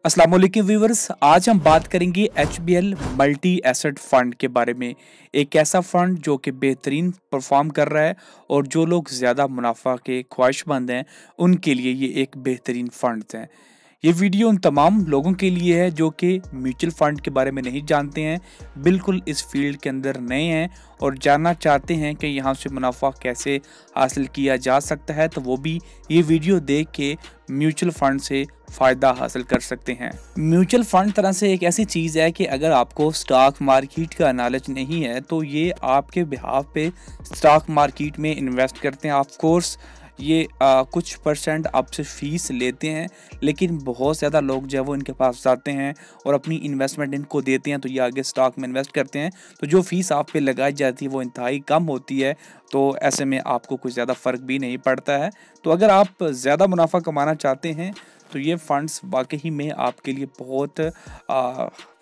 अस्सलाम वालेकुम व्यूवर्स, आज हम बात करेंगे HBL मल्टी एसेट फंड के बारे में। एक ऐसा फंड जो कि बेहतरीन परफॉर्म कर रहा है और जो लोग ज़्यादा मुनाफा के ख्वाहिशमंद हैं उनके लिए ये एक बेहतरीन फंड है। ये वीडियो उन तमाम लोगों के लिए है जो कि म्यूचुअल फंड के बारे में नहीं जानते हैं, बिल्कुल इस फील्ड के अंदर नए हैं और जानना चाहते हैं कि यहाँ से मुनाफा कैसे हासिल किया जा सकता है, तो वो भी ये वीडियो देख के म्यूचुअल फंड से फ़ायदा हासिल कर सकते हैं। म्यूचुअल फंड तरह से एक ऐसी चीज़ है कि अगर आपको स्टॉक मार्केट का नॉलेज नहीं है तो ये आपके बिहाफ पे स्टॉक मार्केट में इन्वेस्ट करते हैं। ऑफ कोर्स ये कुछ परसेंट आपसे फ़ीस लेते हैं, लेकिन बहुत ज़्यादा लोग जो है वो इनके पास जाते हैं और अपनी इन्वेस्टमेंट इनको देते हैं तो ये आगे स्टॉक में इन्वेस्ट करते हैं, तो जो फ़ीस आप पे लगाई जाती है वो इंतहाई कम होती है। तो ऐसे में आपको कुछ ज़्यादा फ़र्क भी नहीं पड़ता है। तो अगर आप ज़्यादा मुनाफा कमाना चाहते हैं तो ये फ़ंड्स वाकई में आपके लिए बहुत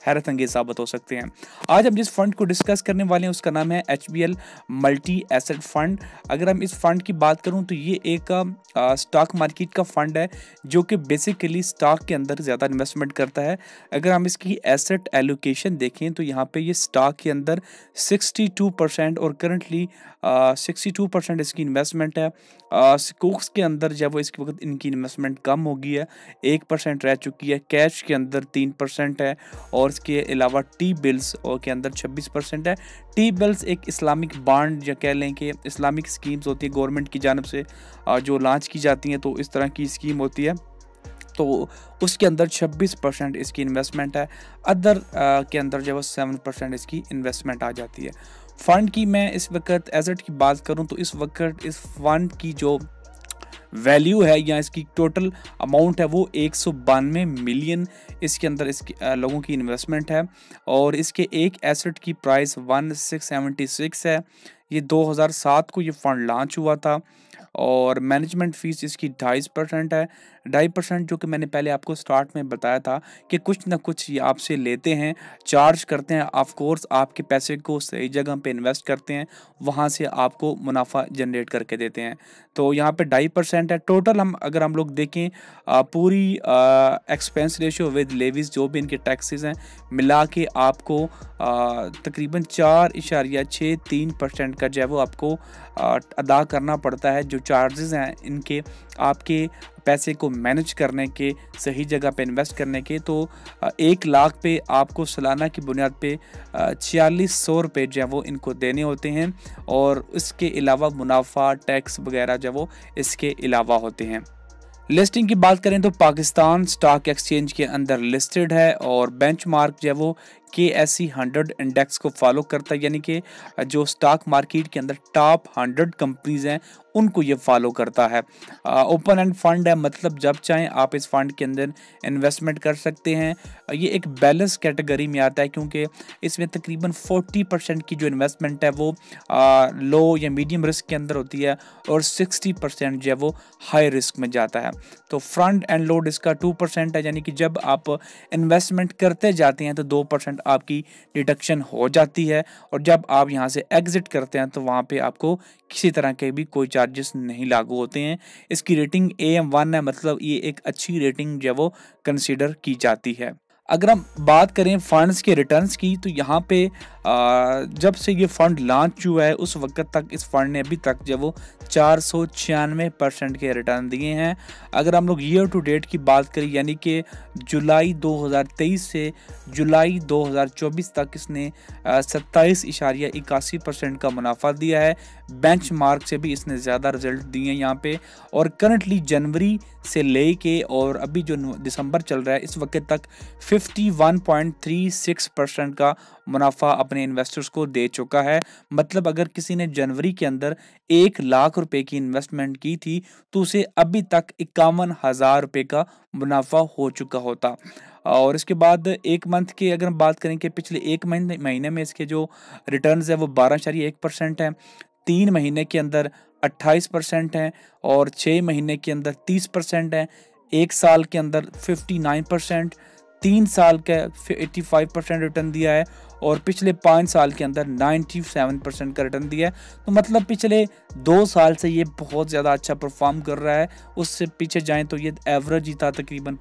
हैरत अंगेज़ साबित हो सकते हैं। आज हम जिस फ़ंड को डिस्कस करने वाले हैं उसका नाम है HBL मल्टी एसेट फ़ंड। अगर हम इस फ़ंड की बात करूं तो ये एक स्टॉक मार्केट का फ़ंड है जो कि बेसिकली स्टॉक के अंदर ज़्यादा इन्वेस्टमेंट करता है। अगर हम इसकी एसेट एलोकेशन देखें तो यहाँ पे ये स्टॉक के अंदर 62% और करंटली 62% इसकी इन्वेस्टमेंट है। स्टॉक्स के अंदर जब वो इसके वक्त इनकी इन्वेस्टमेंट कम हो गई है, 1% रह चुकी है। कैश के अंदर 3% है और इसके अलावा टी बिल्स और के अंदर 26% है। टी बिल्स एक इस्लामिक बॉन्ड या कह लें कि इस्लामिक स्कीम्स होती है गवर्नमेंट की जानिब से जो लॉन्च की जाती हैं, तो इस तरह की स्कीम होती है, तो उसके अंदर 26% इसकी इन्वेस्टमेंट है। अदर के अंदर जो है 7% इसकी इन्वेस्टमेंट आ जाती है। फ़ंड की मैं इस वक्त एसेट की बात करूं तो इस वक्त इस फंड की जो वैल्यू है या इसकी टोटल अमाउंट है वो 192 मिलियन इसके अंदर इसके लोगों की इन्वेस्टमेंट है और इसके एक एसेट की प्राइस 1676 है। ये 2007 को ये फंड लॉन्च हुआ था और मैनेजमेंट फ़ीस इसकी 2.5% है। 2.5% जो कि मैंने पहले आपको स्टार्ट में बताया था कि कुछ ना कुछ ये आपसे लेते हैं, चार्ज करते हैं। ऑफ कोर्स आपके पैसे को सही जगह पे इन्वेस्ट करते हैं, वहाँ से आपको मुनाफा जनरेट करके देते हैं। तो यहाँ पे 2.5% है। टोटल अगर हम लोग देखें पूरी एक्सपेंस रेशियो विद लेवीज जो भी इनके टैक्सेस हैं मिला के आपको तकरीबन 4.63% का जो है वो आपको अदा करना पड़ता है। जो चार्जेस हैं इनके आपके पैसे को मैनेज करने के, सही जगह पे इन्वेस्ट करने के, तो 1 लाख पे आपको सालाना की बुनियाद पे 4600 रुपये जो है वो इनको देने होते हैं और इसके अलावा मुनाफा टैक्स वगैरह जो वो इसके अलावा होते हैं। लिस्टिंग की बात करें तो पाकिस्तान स्टॉक एक्सचेंज के अंदर लिस्टेड है और बेंचमार्क जो है वो KSE 100 इंडेक्स को फॉलो करता है, यानी कि जो स्टॉक मार्केट के अंदर टॉप 100 कंपनीज हैं उनको ये फॉलो करता है। ओपन एंड फंड है, मतलब जब चाहें आप इस फंड के अंदर इन्वेस्टमेंट कर सकते हैं। ये एक बैलेंस कैटेगरी में आता है क्योंकि इसमें तकरीबन 40% की जो इन्वेस्टमेंट है वो लो या मीडियम रिस्क के अंदर होती है और 60% जो है वो हाई रिस्क में जाता है। तो फ्रंट एंड लोड इसका 2% है, यानी कि जब आप इन्वेस्टमेंट करते जाते हैं तो 2% आपकी डिडक्शन हो जाती है और जब आप यहाँ से एग्जिट करते हैं तो वहाँ पे आपको किसी तरह के भी कोई चार्जेस नहीं लागू होते हैं। इसकी रेटिंग AM1 है, मतलब ये एक अच्छी रेटिंग जो वो कंसीडर की जाती है। अगर हम बात करें फंड्स के रिटर्न्स की तो यहाँ पे जब से ये फ़ंड लॉन्च हुआ है उस वक्त तक इस फंड ने अभी तक जो वो 496% के रिटर्न दिए हैं। अगर हम लोग ईयर टू डेट की बात करें यानी कि जुलाई 2023 से जुलाई 2024 तक इसने 27.81% का मुनाफा दिया है। बेंचमार्क से भी इसने ज़्यादा रिजल्ट दिए हैं यहाँ पे और करंटली जनवरी से लेके और अभी जो दिसंबर चल रहा है इस वक्त तक 51.36% का मुनाफा अपने इन्वेस्टर्स को दे चुका है। मतलब अगर किसी ने जनवरी के अंदर 1 लाख रुपए की इन्वेस्टमेंट की थी तो उसे अभी तक 51,000 रुपये का मुनाफा हो चुका होता। और इसके बाद एक मंथ की अगर हम बात करें कि पिछले एक महीने में इसके जो रिटर्न्स है वो 12.1% है, 3 महीने के अंदर 28% है और 6 महीने के अंदर 30% है, 1 साल के अंदर 59%, 3 साल का 85% रिटर्न दिया है और पिछले 5 साल के अंदर 97% का रिटर्न दिया है। तो मतलब पिछले 2 साल से ये बहुत ज़्यादा अच्छा परफॉर्म कर रहा है। उससे पीछे जाएं तो ये एवरेज ही था, तकरीबन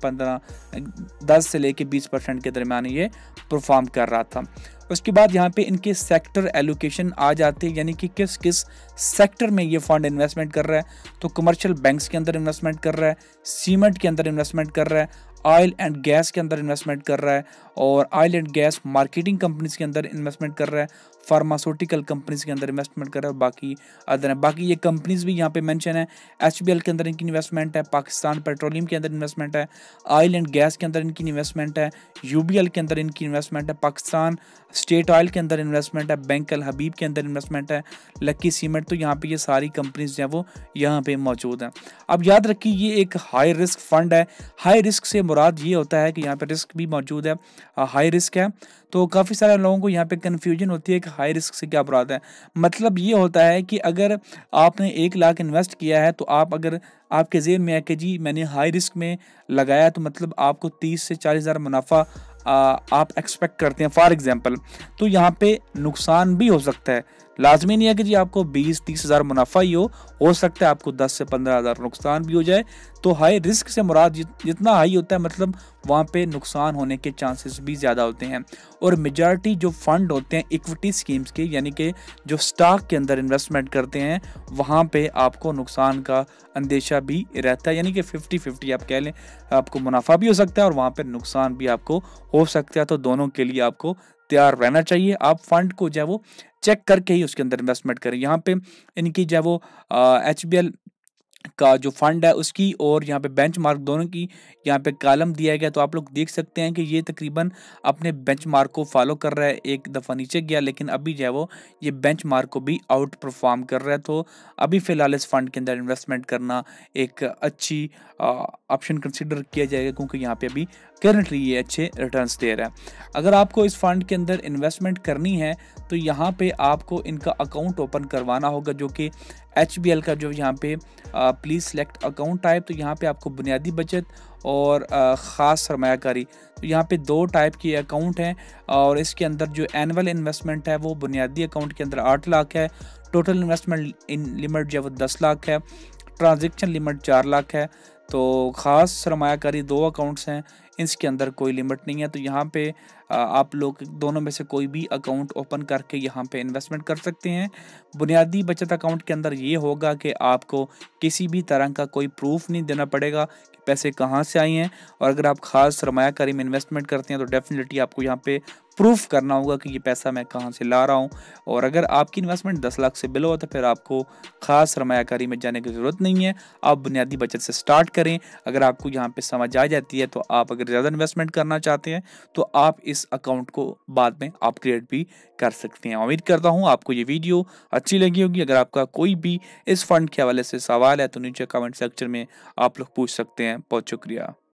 10 से लेके 20% के दरमियान ये परफॉर्म कर रहा था। उसके बाद यहाँ पे इनके सेक्टर एलोकेशन आ जाते हैं, यानी कि किस किस सेक्टर में ये फंड इन्वेस्टमेंट कर रहा है। तो कमर्शियल बैंक्स के अंदर इन्वेस्टमेंट कर रहा है, सीमेंट के अंदर इन्वेस्टमेंट कर रहा है, ऑयल एंड गैस के अंदर इन्वेस्टमेंट कर रहा है, और oil and gas marketing companies के अंदर इन्वेस्टमेंट कर रहा है, फार्मास्यूटिकल कंपनीज के अंदर इन्वेस्टमेंट कर रहा है, बाकी अदर है। बाकी ये कंपनीज भी यहाँ पे मेंशन है। एचबीएल के अंदर इनकी इन्वेस्टमेंट है, पाकिस्तान पेट्रोलियम के अंदर इन्वेस्टमेंट है, ऑयल एंड गैस के अंदर इनकी इन्वेस्टमेंट है, यूबीएल के अंदर इनकी इन्वेस्टमेंट है, पाकिस्तान स्टेट ऑयल के अंदर इन्वेस्टमेंट है, बैंक अल हबीब के अंदर इन्वेस्टमेंट है, लक्की सीमेंट। तो यहाँ पे ये सारी कंपनीज जो है वो यहाँ पे मौजूद हैं। अब याद रखिए ये एक हाई रिस्क फंड है। हाई रिस्क से मुराद ये होता है कि यहाँ पे रिस्क भी मौजूद है, हाई रिस्क है। तो काफ़ी सारे लोगों को यहाँ पे कन्फ्यूजन होती है कि हाई रिस्क से क्या मुराद है। मतलब ये होता है कि अगर आपने 1 लाख इन्वेस्ट किया है, तो आप अगर आपके ज़हन में है कि जी मैंने हाई रिस्क में लगाया, तो मतलब आपको 30 से 40 हज़ार मुनाफा आप एक्सपेक्ट करते हैं फॉर एग्जांपल। तो यहाँ पे नुकसान भी हो सकता है। लाजमी नहीं है कि जी आपको 20-30 हज़ार मुनाफा ही हो सकता है आपको 10 से 15 हज़ार नुकसान भी हो जाए। तो हाई रिस्क से मुराद जितना हाई होता है, मतलब वहाँ पे नुकसान होने के चांसेस भी ज़्यादा होते हैं। और मेजॉरिटी जो फंड होते हैं इक्विटी स्कीम्स के, यानी कि जो स्टॉक के अंदर इन्वेस्टमेंट करते हैं, वहाँ पे आपको नुकसान का अंदेशा भी रहता है। यानी कि 50-50 आप कह लें, आपको मुनाफा भी हो सकता है और वहाँ पे नुकसान भी आपको हो सकता है। तो दोनों के लिए आपको तैयार रहना चाहिए। आप फंड को जो है वो चेक करके ही उसके अंदर इन्वेस्टमेंट करें। यहाँ पे इनकी जो है वो एचबीएल का जो फंड है उसकी और यहाँ पे बेंचमार्क दोनों की यहाँ पे कॉलम दिया गया। तो आप लोग देख सकते हैं कि ये तकरीबन अपने बेंचमार्क को फॉलो कर रहा है। एक दफ़ा नीचे गया, लेकिन अभी जो है वो ये बेंचमार्क को भी आउट परफॉर्म कर रहा है। तो अभी फ़िलहाल इस फंड के अंदर इन्वेस्टमेंट करना एक अच्छी ऑप्शन कंसिडर किया जाएगा, क्योंकि यहाँ पे अभी करंटली ये अच्छे रिटर्न्स दे रहा है। अगर आपको इस फंड के अंदर इन्वेस्टमेंट करनी है, तो यहाँ पे आपको इनका अकाउंट ओपन करवाना होगा, जो कि एचबीएल का जो यहाँ पे प्लीज़ सेलेक्ट अकाउंट टाइप। तो यहाँ पे आपको बुनियादी बचत और ख़ास सरमायाकारी, तो यहाँ पे 2 टाइप के अकाउंट हैं। और इसके अंदर जो एनुअल इन्वेस्टमेंट है वो बुनियादी अकाउंट के अंदर 8 लाख है, टोटल इन्वेस्टमेंट लिमिट जो है वो 10 लाख है, ट्रांजेक्शन लिमिट 4 लाख है। तो ख़ास सरमायाकारी 2 अकाउंट्स हैं, इसके अंदर कोई लिमिट नहीं है। तो यहाँ पे आप लोग दोनों में से कोई भी अकाउंट ओपन करके यहाँ पे इन्वेस्टमेंट कर सकते हैं। बुनियादी बचत अकाउंट के अंदर ये होगा कि आपको किसी भी तरह का कोई प्रूफ नहीं देना पड़ेगा कि पैसे कहाँ से आए हैं। और अगर आप ख़ास सरमायाकारी में इन्वेस्टमेंट करते हैं तो डेफिनेटली आपको यहाँ पे प्रूफ करना होगा कि ये पैसा मैं कहाँ से ला रहा हूँ। और अगर आपकी इन्वेस्टमेंट 10 लाख से बिलो हो तो फिर आपको ख़ास सरमायाकारी में जाने की ज़रूरत नहीं है। आप बुनियादी बचत से स्टार्ट करें। अगर आपको यहाँ पे समझ आ जाती है, तो आप अगर ज़्यादा इन्वेस्टमेंट करना चाहते हैं तो आप इस अकाउंट को बाद में अपग्रेड भी कर सकते हैं। उम्मीद करता हूँ आपको ये वीडियो अच्छी लगी होगी। अगर आपका कोई भी इस फंड के हवाले से सवाल है तो नीचे कमेंट सेक्शन में आप लोग पूछ सकते हैं। बहुत शुक्रिया।